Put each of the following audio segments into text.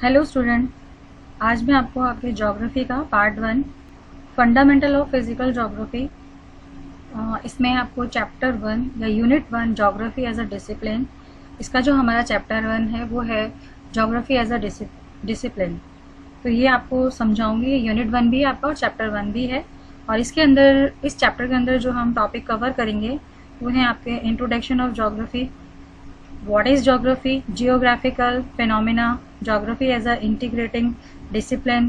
Hello student. आज मैं आपको आपके ज्योग्राफी का part 1 fundamental of physical geography, इसमें आपको चैप्टर 1 या unit 1 geography as a discipline, इसका जो हमारा चैप्टर 1 है वो है ज्योग्राफी एज अ डिसिप्लिन। तो ये आपको समझाऊंगी। यूनिट 1 भी है आपका और चैप्टर 1 भी है। और इसके अंदर, इस चैप्टर के अंदर जो हम टॉपिक कवर करेंगे वो है आपके introduction of geography, what is geography, geographical phenomena, geography as a integrating discipline,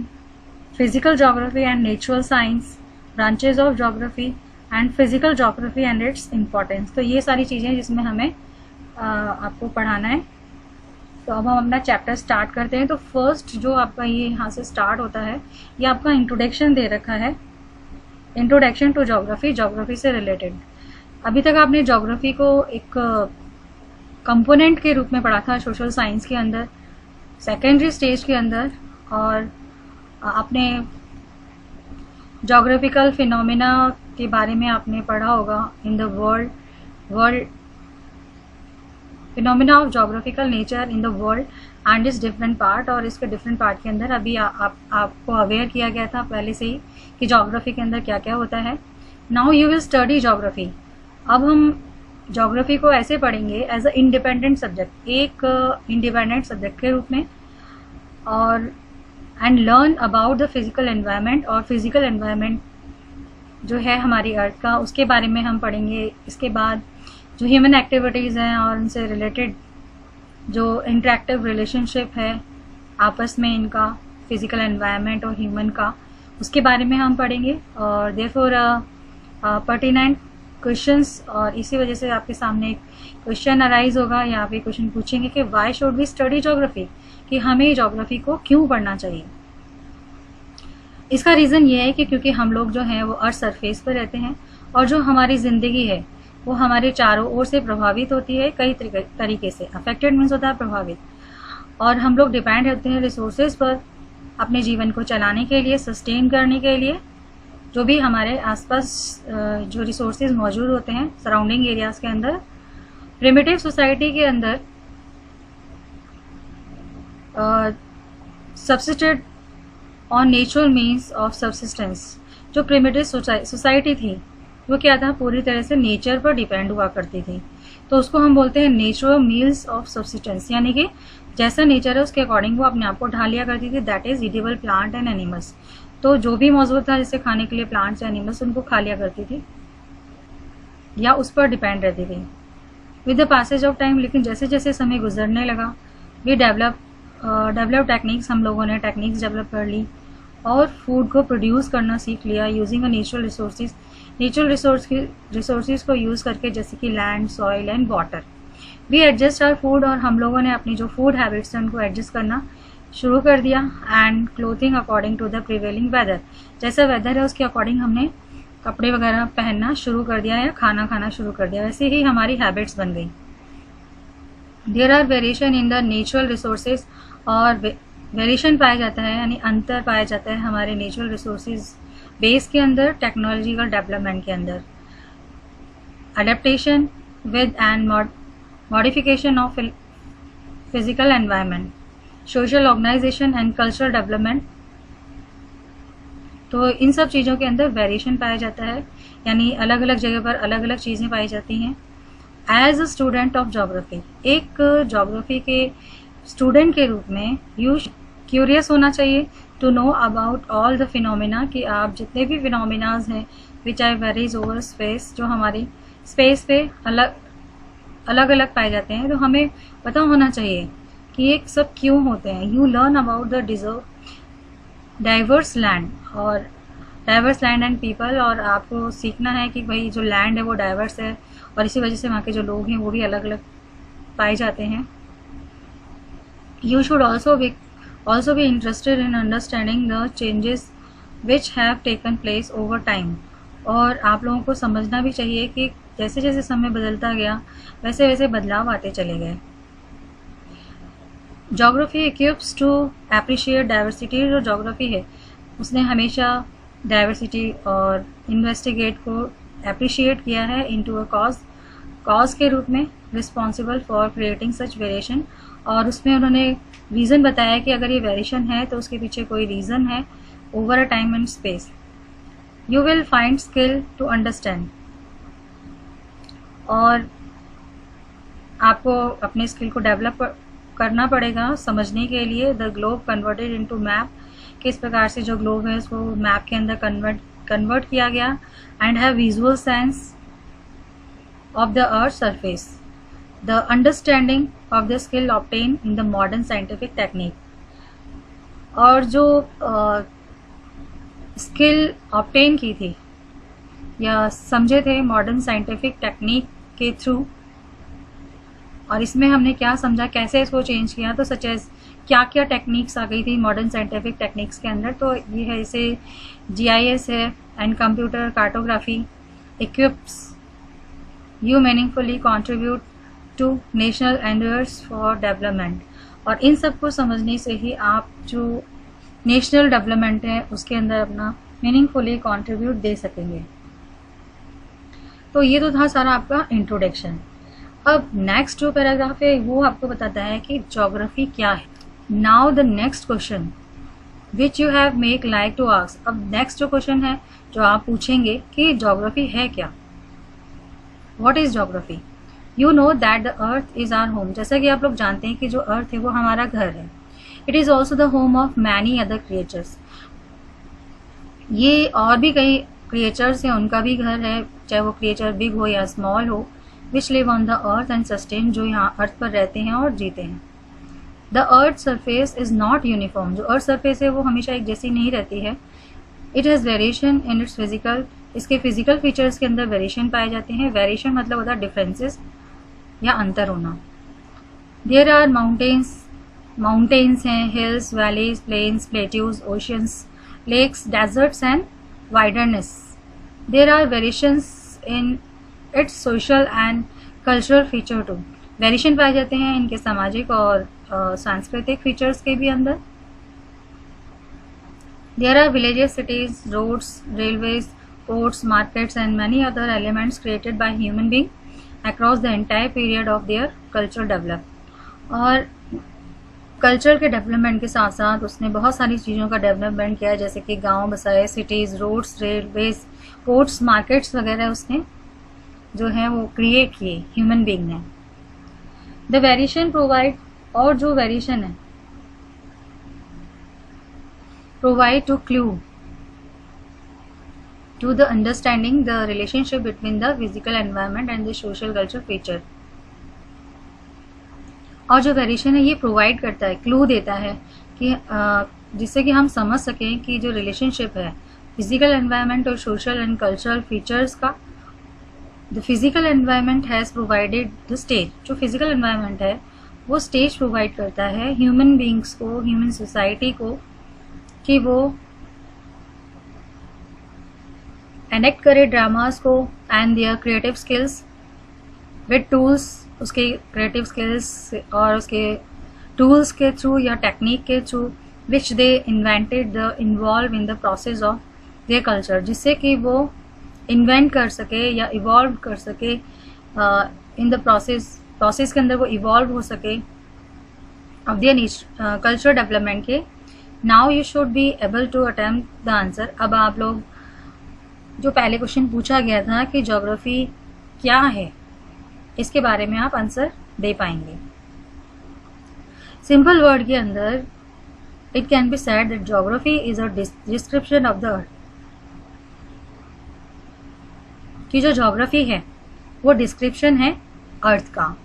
physical geography and natural science, branches of geography and physical geography and its importance। तो ये सारी चीज़ें जिसमें हमें आपको पढ़ाना है। तो अब हम अपना चैप्टर स्टार्ट करते हैं। तो फर्स्ट जो आपका ये यहाँ से स्टार्ट होता है, ये आपका इंट्रोडक्शन दे रखा है, इंट्रोडक्शन टू ज्योग्राफी, ज्योग्राफी से रिलेटेड। अभी तक आपने ज्योग्राफी को एक कंपोनेंट के रूप में पढ़ा था सोशल साइंस के अंदर, सेकेंडरी स्टेज के अंदर, और आपने ज्योग्राफिकल फिनोमेना के बारे में आपने पढ़ा होगा in the world phenomena of geographical nature in the world and इस डिफरेंट पार्ट। और इसके डिफरेंट पार्ट के अंदर अभी आपको अवेयर किया गया था पहले से ही कि ज्योग्राफी के अंदर क्या क्या होता है। Now you will study geography. अब हम ज्योग्राफी को ऐसे पढ़ेंगे एज अ इंडिपेंडेंट सब्जेक्ट, एक इंडिपेंडेंट सब्जेक्ट के रूप में, और and learn about the physical environment. और फिजिकल एनवायरनमेंट जो है हमारी अर्थ का, उसके बारे में हम पढ़ेंगे। इसके बाद जो ह्यूमन एक्टिविटीज़ हैं और उनसे रिलेटेड जो इंटरेक्टिव रिलेशनशिप है आपस में इनका, फिजिकल एनवायरनमेंट और ह्यूमन का, उसके बारे में हम पढ़ेंगे। और देयरफॉर पर्टिनेंट क्वेश्चंस, और इसी वजह से आपके सामने एक क्वेश्चन अराइज होगा या आप ये क्वेश्चन पूछेंगे कि why should we study geography, कि हमें ज्योग्राफी को क्यों पढ़ना चाहिए। इसका रीज़न ये है कि क्योंकि हम लोग जो हैं वो अर्थ सरफेस पर रहते हैं और जो हमारी ज़िंदगी है वो हमारे चारों ओर से प्रभावित होती है, कई तरीके से। अफेक्टेड मीन्स होता है प्रभावित, और हम लोग डिपेंड होते हैं रिसोर्सेज पर अपने जीवन को चलाने के लिए, सस्टेन करने के लिए। जो भी हमारे आसपास जो रिसोर्सेज मौजूद होते हैं सराउंडिंग एरियाज के अंदर, प्रिमिटिव सोसाइटी के अंदर subsisted on natural means of subsistence. जो प्रिमिटिव सोसाइटी थी वो क्या था, पूरी तरह से नेचर पर डिपेंड हुआ करती थी। तो उसको हम बोलते हैं नेचुरल मीन्स ऑफ सब्सिस्टेंस, यानी कि जैसा नेचर है उसके अकॉर्डिंग वो अपने आप को ढाल लिया करती थी। That is eatable plant and animals. तो जो भी मौजूद था जैसे खाने के लिए प्लांट्स या एनिमल्स, उनको खा लिया करती थी या उस पर डिपेंड रहती थी with the passage of time. लेकिन जैसे जैसे समय गुजरने लगा, वी डेवलप टेक्निक्स, हम लोगों ने टेक्निक्स डेवलप कर ली और फूड को प्रोड्यूस करना सीख लिया using a natural resources. Natural resources को यूज़ करके, जैसे कि land, soil and water, we adjust our food. और हम लोगों ने अपनी जो फूड हैबिट्स हैं उनको एडजस्ट करना शुरू कर दिया। And clothing according to the prevailing weather, जैसा वेदर है उसके अकॉर्डिंग हमने कपड़े वगैरह पहनना शुरू कर दिया या खाना खाना शुरू कर दिया। वैसे ही हमारी हैबिट्स बन गई। There are variation in the natural resources, और वेरिएशन पाया जाता है यानी अंतर पाया जाता है हमारे नेचुरल रिसोर्सेज बेस के अंदर, टेक्नोलॉजिकल डेवलपमेंट के अंदर। Adaptation with and modification of physical environment, social organisation and cultural development. तो इन सब चीज़ों के अंदर वेरिएशन पाया जाता है, यानी अलग अलग जगह पर अलग अलग चीज़ें पाई जाती हैं। As a student of geography, एक ज्योग्राफी के स्टूडेंट के रूप में यू क्यूरियस होना चाहिए to know about all the phenomena, कि आप जितने भी फिनोमिनाज हैं which I varies over space, जो हमारी स्पेस पे अलग अलग पाए जाते हैं, तो हमें पता होना चाहिए कि ये सब क्यों होते हैं। You learn about the diverse land और डाइवर्स लैंड एंड पीपल, और आपको सीखना है कि भाई जो लैंड है वो डाइवर्स है और इसी वजह से वहाँ के जो लोग हैं वो भी अलग अलग पाए जाते हैं। You should also be interested in understanding the changes which have taken place over time। और आप लोगों को समझना भी चाहिए कि जैसे जैसे समय बदलता गया वैसे वैसे बदलाव आते चले गए। Geography equips to appreciate diversity. जो ज्योग्राफी है उसने हमेशा डाइवर्सिटी और इन्वेस्टिगेट को एप्रिशिएट किया है इनटू अ कॉज के रूप में responsible for creating such variation, और उसमें उन्होंने रीज़न बताया कि अगर ये वेरिएशन है तो उसके पीछे कोई रीज़न है over a time and space. You will find skill to understand, और आपको अपने स्किल को डेवलप करना पड़ेगा समझने के लिए। The globe converted into map, किस प्रकार से जो ग्लोब है उसको मैप के अंदर कन्वर्ट किया गया। And have visual sense of the earth's surface, the understanding of the skill obtained in the modern scientific technique, और जो स्किल ऑब्टेन की थी या समझे थे मॉडर्न साइंटिफिक टेक्निक के थ्रू, और इसमें हमने क्या समझा, कैसे इसको चेंज किया, तो सच एज क्या क्या टेक्निक्स आ गई थी मॉडर्न साइंटिफिक टेक्निक्स के अंदर। तो ये है, इसे GIS है and computer cartography equips you meaningfully contribute to national endeavors for development, और इन सब को समझने से ही आप जो नेशनल डेवलपमेंट है उसके अंदर अपना मीनिंगफुली कंट्रीब्यूट दे सकेंगे। तो ये तो था सारा आपका इंट्रोडक्शन। अब नेक्स्ट जो पैराग्राफ है वो आपको बताता है कि ज्योग्राफी क्या है। Now the next question which you have make like to ask. अब नेक्स्ट जो क्वेश्चन है जो आप पूछेंगे कि ज्योग्राफी है क्या। What is geography? You know that the earth is our home. जैसा कि आप लोग जानते हैं कि जो अर्थ है वो हमारा घर है। It is also the home of many other creatures. ये और भी कई क्रिएचर्स हैं, उनका भी घर है, चाहे वो क्रिएचर बिग हो या स्मॉल हो, which live on the earth and sustain, जो यहाँ अर्थ पर रहते हैं और जीते हैं। The earth surface is not uniform. जो अर्थ सरफेस है वो हमेशा एक जैसी नहीं रहती है। It has variation in its physical, इसके फिजिकल फीचर्स के अंदर वेरिएशन पाए जाते हैं। वेरिएशन मतलब होता है डिफरेंसेस या अंतर होना। देयर आर माउंटेन्स हैं, hills, valleys, plains, plateaus, oceans, lakes, deserts and wilderness. There are variations in its social and cultural feature too. वेरिएशन पाए जाते हैं इनके सामाजिक और सांस्कृतिक फीचर्स के भी अंदर। There are villages, cities, roads, railways, ports, markets and many other elements created by human being across the entire period of their cultural develop। और कल्चर के डेवलपमेंट के साथ साथ उसने बहुत सारी चीज़ों का डेवलपमेंट किया, जैसे कि गांव बसाए, cities, roads, railways, ports, markets वगैरह उसने जो है वो क्रिएट किए ह्यूमन बीइंग ने। द वेरिएशन प्रोवाइड, और जो वेरिएशन है provide to clue to the understanding the relationship between the physical environment and the social culture feature। और जो वेरिएशन है ये प्रोवाइड करता है, क्लू देता है कि जिससे कि हम समझ सकें कि जो रिलेशनशिप है फिजिकल एनवायरनमेंट और सोशल एंड कल्चरल फीचर्स का। The physical environment has provided the stage, जो फिजिकल एनवायरनमेंट है वो स्टेज प्रोवाइड करता है ह्यूमन बींग्स को, ह्यूमन सोसाइटी को, कि वो एनेक्ट करे ड्रामास को and there creative skills with tools, उसके क्रिएटिव स्किल्स और उसके टूल्स के थ्रू या टेक्निक के through which they invented the involve in the process of their culture, जिससे कि वो इन्वेंट कर सके या इवॉल्व कर सके इन द प्रोसेस के अंदर वो इवॉल्व हो सके ऑफ देयर कल्चर डेवलपमेंट के। Now you should be able to attempt the answer. अब आप लोग जो पहले क्वेश्चन पूछा गया था कि ज्योग्राफी क्या है, इसके बारे में आप आंसर दे पाएंगे। सिंपल वर्ड के अंदर it can be said that geography is a description of the अर्थ, कि जो ज्योग्राफी है वो डिस्क्रिप्शन है अर्थ का।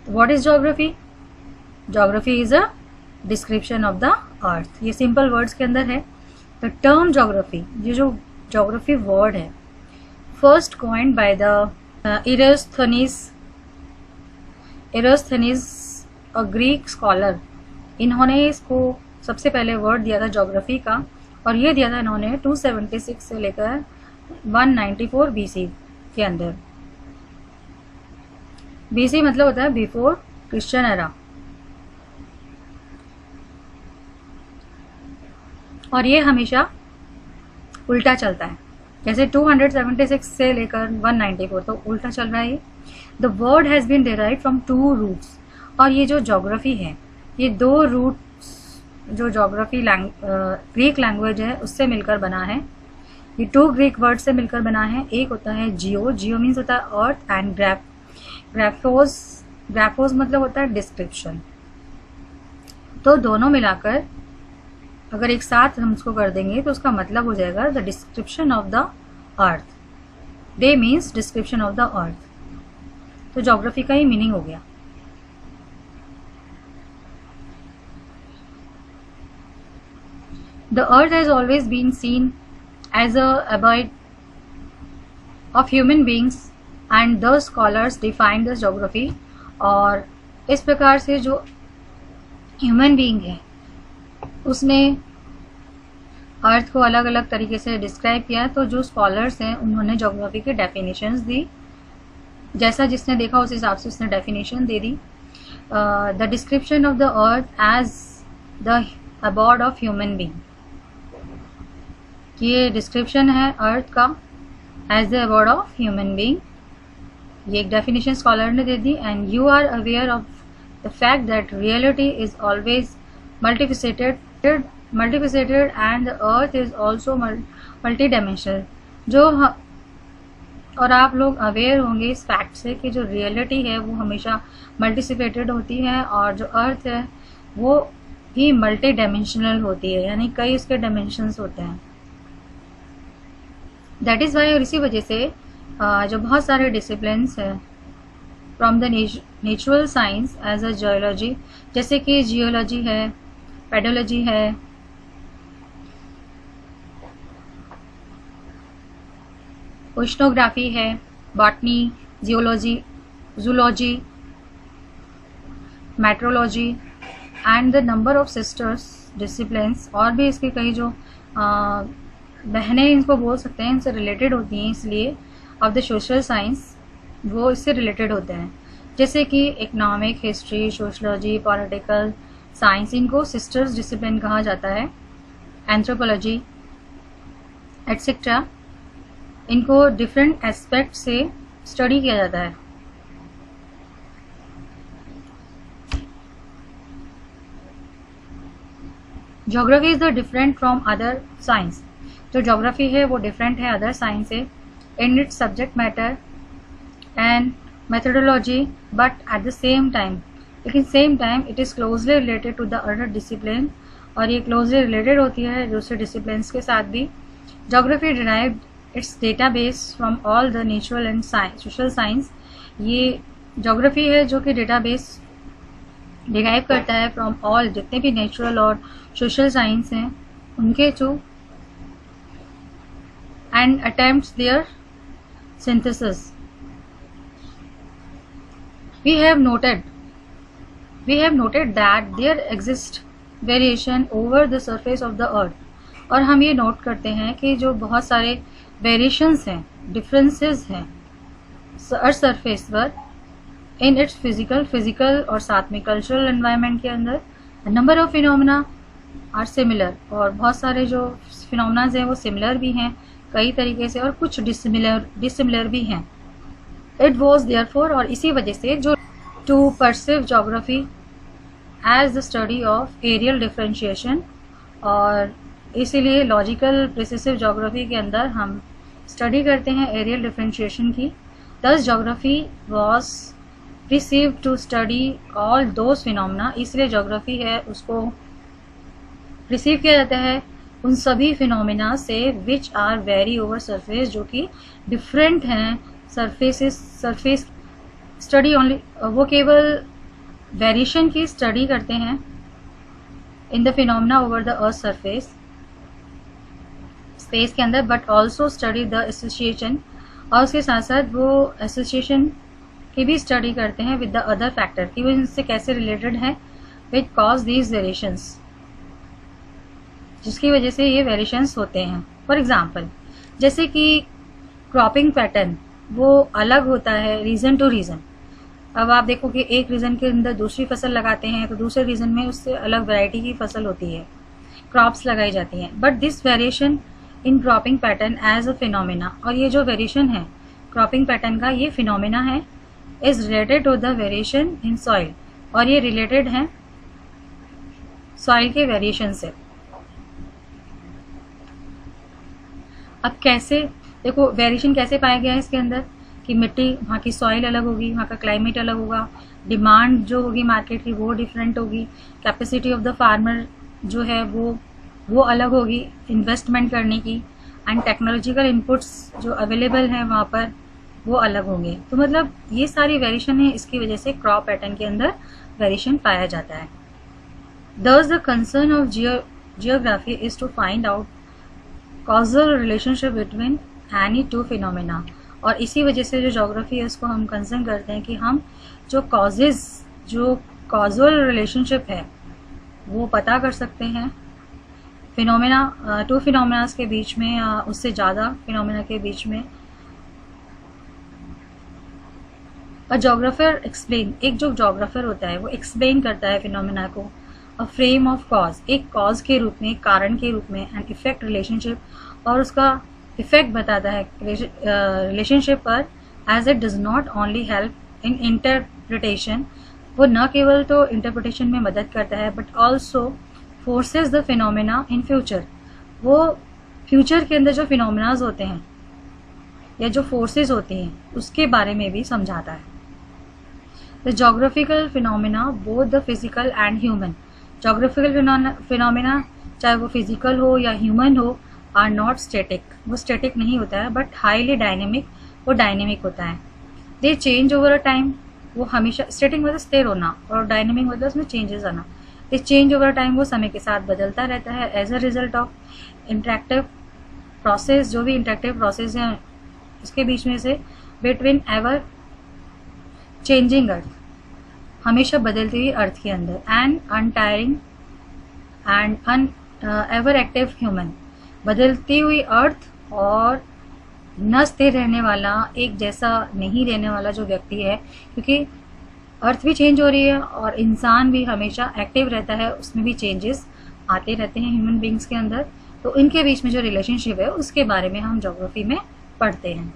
What is geography? Geography is a description of the अर्थ। ये सिंपल वर्ड्स के अंदर है। द टर्म ज्योग्राफी, ये जो ज्योग्राफी वर्ड है, first coined by the Eratosthenes a Greek scholar. इन्होंने इसको सबसे पहले वर्ड दिया था ज्योग्राफी का, और ये दिया था इन्होंने 276 से लेकर 194 BC के अंदर। BC मतलब होता है बिफोर क्रिश्चियन एरा, और ये हमेशा उल्टा चलता है। जैसे 276 से लेकर 194, तो उल्टा चल रहा है ये। The word has been derive from 2 roots, और ये जो जोग्राफी है ये 2 रूट्स जो जोग्राफी ग्रीक लैंग्वेज है उससे मिलकर बना है। ये 2 ग्रीक वर्ड से मिलकर बना है। एक होता है जियो, जियो मीन्स होता है अर्थ, एंड ग्राफोस मतलब होता है डिस्क्रिप्शन। तो दोनों मिलाकर अगर एक साथ हम उसको कर देंगे तो उसका मतलब हो जाएगा the description of the earth. Day means description of the earth. तो ज्योग्राफी का ही मीनिंग हो गया। The earth has always been seen as a abode of human beings and the scholars define this geography। और इस प्रकार से जो ह्यूमन बीइंग है उसने अर्थ को अलग अलग तरीके से डिस्क्राइब किया। तो जो स्कॉलर्स हैं उन्होंने ज्योग्राफी के डेफिनेशंस दी, जैसा जिसने देखा उस हिसाब से उसने डेफिनेशन दे दी। The description of the earth as the abode of human being, ये डिस्क्रिप्शन है अर्थ का as the abode of human being, ये एक डेफिनेशन स्कॉलर ने दे दी। And you are aware of the fact that reality is always multifaceted and the earth is also multidimensional। जो और आप लोग अवेयर होंगे इस फैक्ट से कि जो रियलिटी है वो हमेशा मल्टीफेसेटेड होती है और जो अर्थ है वो भी मल्टी डायमेंशनल होती है, यानी कई इसके डायमेंशंस होते हैं। दैट इज़ वाई, और इसी वजह से जो बहुत सारे डिसिप्लिन्स हैं from the natural science as a geology, जैसे कि जियोलॉजी है, पेडोलॉजी है, ओशनोग्राफी है, botany, geology, zoology, metrology and the number of sisters disciplines, और भी इसके कई जो बहनें इनको बोल सकते हैं, इनसे रिलेटेड होती हैं, इसलिए ऑफ द सोशल साइंस वो इससे रिलेटेड होते हैं। जैसे कि economic, history, sociology, political science, इनको सिस्टर्स डिसिप्लिन कहा जाता है। एंथ्रोपोलॉजी एटसेट्रा, इनको डिफरेंट एस्पेक्ट से स्टडी किया जाता है। Geography is the different from other science, जो ज्योग्राफी है वो डिफरेंट है अदर साइंस से in its subject matter and methodology, but at the same time, लेकिन same time it is closely related to the other discipline, और ये closely related होती है दूसरे डिसिप्लिन्स के साथ भी। Geography derived it's database from all the natural and social science, ये ज्योग्राफी है जो कि डेटाबेस डिराइव करता है फ्रॉम ऑल जितने भी नेचुरल और सोशल साइंस हैं उनके through, and attempts their synthesis. We have noted that there exists variation over the surface of the earth, और हम ये नोट करते हैं कि जो बहुत सारे वेरिएशंस हैं, डिफरेंसेस हैं अर्थ सरफेस पर इन इट्स फिजिकल और साथ में कल्चरल एनवायरनमेंट के अंदर। Number of phenomena are similar, और बहुत सारे जो फिनोमेनाज हैं वो सिमिलर भी हैं कई तरीके से, और कुछ डिसिमिलर भी हैं। इट वॉज देयरफॉर, और इसी वजह से जो to perceive geography as the study of areal differentiation, और इसीलिए लॉजिकल प्रिसिसिव ज्योग्राफी के अंदर हम स्टडी करते हैं एरियल डिफरेंशिएशन की। Thus geography was receive to study all those phenomena, इसलिए ज्योग्राफी है उसको रिसीव किया जाता है उन सभी फिनोमेना से which are very over surface, जो कि डिफरेंट हैं सरफेस स्टडी ओनली, वो केवल वेरिएशन की स्टडी करते हैं in the phenomena over the earth surface space के अंदर, but also study the association, और उसके साथ साथ वो एसोसिएशन की भी स्टडी करते हैं विद द अदर फैक्टर कि वो इनसे कैसे रिलेटेड है विच कॉज दीज वेरिएशंस, जिसकी वजह से ये वेरिएशंस होते हैं। फॉर एग्जाम्पल जैसे कि क्रॉपिंग पैटर्न वो अलग होता है रीजन टू रीजन। अब आप देखो कि एक रीजन के अंदर दूसरी फसल लगाते हैं तो दूसरे रीजन में उससे अलग वैरायटी की फसल होती है, क्रॉप्स लगाई जाती हैं, but this variation in cropping pattern as a phenomena, और ये जो वेरिएशन है क्रॉपिंग पैटर्न का ये फिनोमेना है, is related to the variation in soil, और ये रिलेटेड है सॉइल के वेरिएशन से। अब कैसे देखो वेरिएशन कैसे पाया गया है इसके अंदर कि मिट्टी वहाँ की सॉइल अलग होगी, वहाँ का क्लाइमेट अलग होगा, डिमांड जो होगी मार्केट की वो डिफरेंट होगी, कैपेसिटी ऑफ द फार्मर जो है वो अलग होगी इन्वेस्टमेंट करने की, एंड टेक्नोलॉजिकल इनपुट्स जो अवेलेबल हैं वहाँ पर वो अलग होंगे। तो मतलब ये सारी वेरिएशन है, इसकी वजह से क्रॉप पैटर्न के अंदर वेरिएशन पाया जाता है। Thus the concern of geography is to find out causal relationship between any two phenomena, और इसी वजह से जो जोग्राफी है उसको हम कंसर्न करते हैं कि हम जो कॉजेज जो कॉजल रिलेशनशिप है वो पता कर सकते हैं फिनोमेना, टू फिनोमेनास के बीच में या उससे ज़्यादा फिनोमेना के बीच में। अ जोग्राफर एक्सप्लेन, एक जो जोग्राफर होता है वो एक्सप्लेन करता है फिनोमेना को अ फ्रेम ऑफ कॉज, एक कॉज के रूप में, कारण के रूप में, एंड इफेक्ट रिलेशनशिप, और उसका इफेक्ट बताता है रिलेशनशिप पर, as it does not only help in interpretation, वो न केवल तो इंटरप्रिटेशन में मदद करता है but also forces the phenomena in future, वो फ्यूचर के अंदर जो फिनोमेनाज होते हैं या जो फोर्सेज होती हैं उसके बारे में भी समझाता है। The geographical phenomena both the physical and human, geographical phenomena चाहे वो फिजिकल हो या ह्यूमन हो, आर नॉट स्टैटिक, वो स्टैटिक नहीं होता है बट हाईली डायनेमिक, वो डायनेमिक होता है। दे चेंज ओवर अ टाइम, वो हमेशा, स्टैटिक मतलब स्थिर होना और डायनेमिक मतलब उसमें चेंजेस आना। दे चेंज ओवर टाइम, वो समय के साथ बदलता रहता है as a result of interactive process, जो भी इंटरेक्टिव प्रोसेस है उसके बीच में से, बिटवीन एवर चेंजिंग अर्थ, हमेशा बदलती हुई अर्थ के अंदर, and untiring and ever active human, बदलती हुई अर्थ और न स्थिर रहने वाला, एक जैसा नहीं रहने वाला जो व्यक्ति है, क्योंकि अर्थ भी चेंज हो रही है और इंसान भी हमेशा एक्टिव रहता है, उसमें भी चेंजेस आते रहते हैं ह्यूमन बींग्स के अंदर। तो इनके बीच में जो रिलेशनशिप है उसके बारे में हम ज्योग्राफी में पढ़ते हैं।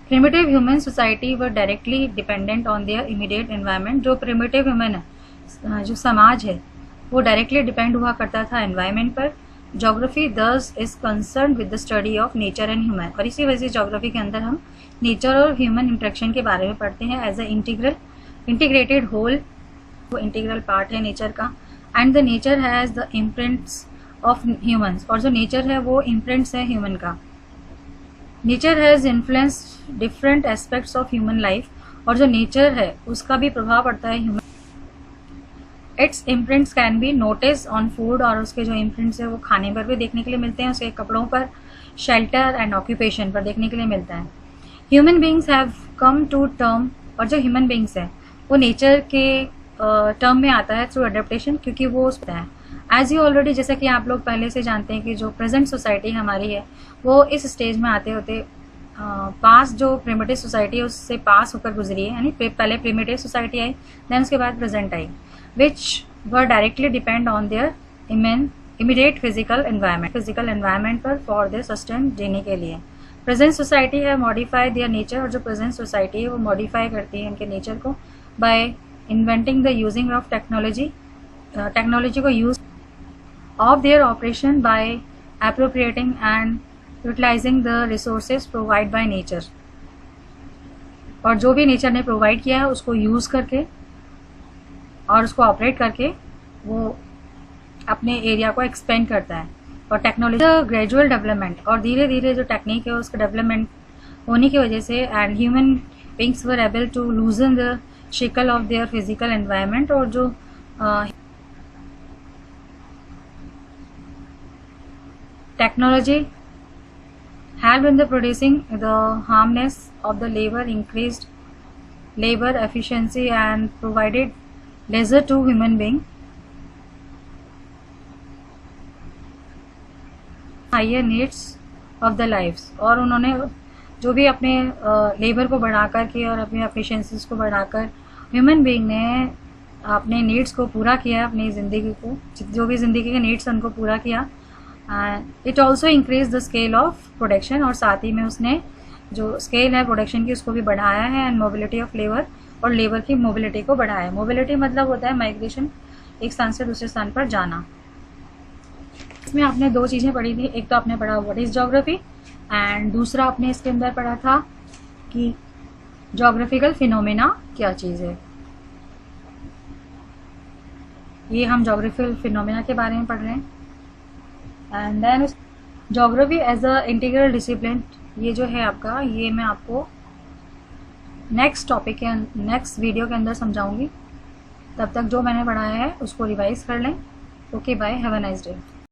Primitive human society were directly dependent on their immediate environment, जो प्रिमिटिव ह्यूमन है, जो समाज है, वो डायरेक्टली डिपेंड हुआ करता था एनवायरनमेंट पर। ज्योग्राफी दस is concern with the study of nature and human, और इसी वजह से ज्योग्राफी के अंदर हम नेचर और ह्यूमन इंटरेक्शन के बारे में पढ़ते हैं एज ए इंटीग्रेटेड होल, वो इंटीग्रल पार्ट है नेचर का। And the nature has the imprints of humans, और जो नेचर है वो इम्प्रिंट्स है ह्यूमन का। Nature has influence different aspects of human life, और जो नेचर है उसका भी प्रभाव पड़ता है human. It's imprints can be notice on food, और उसके जो इम्प्रिंट्स है वो खाने पर भी देखने के लिए मिलते हैं, उसके कपड़ों पर, शेल्टर एंड ऑक्यूपेशन पर देखने के लिए मिलता है। Human beings have come to term, और जो ह्यूमन बींग्स है वो नेचर के टर्म में आता है थ्रू अडेप्टेशन, क्योंकि वो उसका है एज यू ऑलरेडी, जैसा कि आप लोग पहले से जानते हैं कि जो प्रेजेंट सोसाइटी हमारी है वो इस स्टेज में आते होते पास जो प्रिमिटिव सोसाइटी है उससे पास होकर गुजरी है, यानी पहले प्रिमिटिव सोसाइटी आई, देन उसके बाद present I, which were directly depend on their immediate physical environment पर for their sustenance देने के लिए। present society है modify their nature, और जो present society है वो modify करती है उनके nature को by inventing the using of technology को use of their operation by appropriating and utilizing the resources provided by nature, और जो भी नेचर ने प्रोवाइड किया है उसको यूज़ करके और उसको ऑपरेट करके वो अपने एरिया को एक्सपेंड करता है। और टेक्नोलॉजी ग्रेजुअल डेवलपमेंट, और धीरे धीरे जो टेक्निक है उसका डेवलपमेंट होने की वजह से, and human beings were able to loosen the shackle of their physical environment, और जो technology help in the producing the hardness of the labour, increased labour efficiency and provided leisure to human being, higher needs of the lives, और उन्होंने जो भी अपने labour को बढ़ा कर के और अपनी एफिशिएंसीज को बढ़ाकर ह्यूमन बीइंग ने अपने नीड्स को पूरा किया, अपनी ज़िंदगी को, जो भी ज़िंदगी के नीड्स उनको पूरा किया, and it also increase the scale of production, और साथ ही में उसने जो स्केल है प्रोडक्शन की उसको भी बढ़ाया है, एंड मोबिलिटी ऑफ लेबर, और लेबर की मोबिलिटी को बढ़ाया है। मोबिलिटी मतलब होता है माइग्रेशन, एक स्थान से दूसरे स्थान पर जाना। इसमें आपने दो चीज़ें पढ़ी थी, एक तो आपने पढ़ा व्हाट इज़ ज्योग्राफी, एंड दूसरा आपने इसके अंदर पढ़ा था कि ज्योग्राफिकल फिनोमेना क्या चीज़ है। ये हम ज्योग्राफिकल फिनोमेना के बारे में पढ़ रहे हैं। And then geography as a integral discipline, ये जो है आपका, ये मैं आपको नेक्स्ट टॉपिक के नेक्स्ट वीडियो के अंदर समझाऊंगी। तब तक जो मैंने पढ़ाया है उसको रिवाइज कर लें। Okay bye, have a nice day.